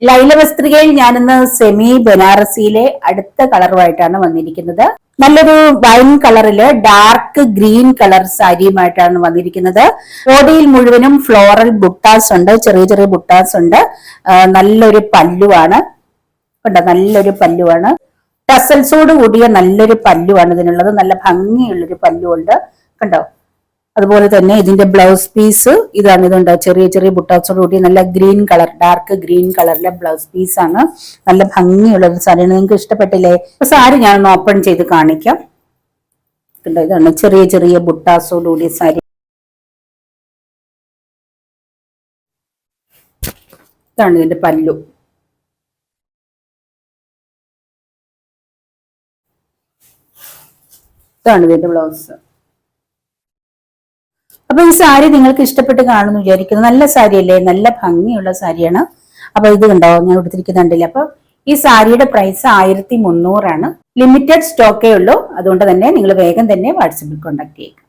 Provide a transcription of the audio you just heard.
ലൈല വസ്ത്രികയിൽ ഞാനിന്ന് സെമി ബനാറസിയിലെ അടുത്ത കളറുമായിട്ടാണ് വന്നിരിക്കുന്നത്. നല്ലൊരു വൈൻ കളറില് ഡാർക്ക് ഗ്രീൻ കളർ സാരിയുമായിട്ടാണ് വന്നിരിക്കുന്നത്. ബോഡിയിൽ മുഴുവനും ഫ്ലോറൽ ബുട്ടാസ് ഉണ്ട്, ചെറിയ ചെറിയ ബുട്ടാസ് ഉണ്ട്. നല്ലൊരു പല്ലുവാണ് കണ്ടോ, നല്ലൊരു പല്ലുവാണ്. ടസൽസോട് കൂടിയ നല്ലൊരു പല്ലുവാണ് ഇതിനുള്ളത്. നല്ല ഭംഗിയുള്ളൊരു പല്ലുണ്ട് കണ്ടോ. അതുപോലെ തന്നെ ഇതിന്റെ ബ്ലൗസ് പീസ് ഇതാണ്. ഇതുണ്ട് ചെറിയ ചെറിയ ബുട്ടാസോട് കൂടി നല്ല ഗ്രീൻ കളർ, ഡാർക്ക് ഗ്രീൻ കളറിലെ ബ്ലൗസ് പീസ് ആണ്. നല്ല ഭംഗിയുള്ള ഒരു സാരിയാണ്. നിങ്ങൾക്ക് ഇഷ്ടപ്പെട്ടില്ലേ? സാരി ഞാനൊന്ന് ഓപ്പൺ ചെയ്ത് കാണിക്കാം. ഇതാണ് ചെറിയ ചെറിയ ബുട്ടാസോട് കൂടിയ സാരി. ഇതാണ് ഇതിന്റെ പല്ലു. ഇതാണ് ഇതിന്റെ ബ്ലൗസ്. അപ്പൊ ഈ സാരി നിങ്ങൾക്ക് ഇഷ്ടപ്പെട്ട് കാണുമെന്ന് വിചാരിക്കുന്നു. നല്ല സാരിയല്ലേ, നല്ല ഭംഗിയുള്ള സാരിയാണ്. അപ്പൊ ഇത് കണ്ടോ, ഞാൻ എടുത്തിരിക്കുന്നുണ്ടല്ലേ. അപ്പൊ ഈ സാരിയുടെ പ്രൈസ് 1300 ആണ്. ലിമിറ്റഡ് സ്റ്റോക്കേ ഉള്ളൂ. അതുകൊണ്ട് തന്നെ നിങ്ങൾ വേഗം തന്നെ വാട്സപ്പിൽ കോൺടാക്ട് ചെയ്യുക.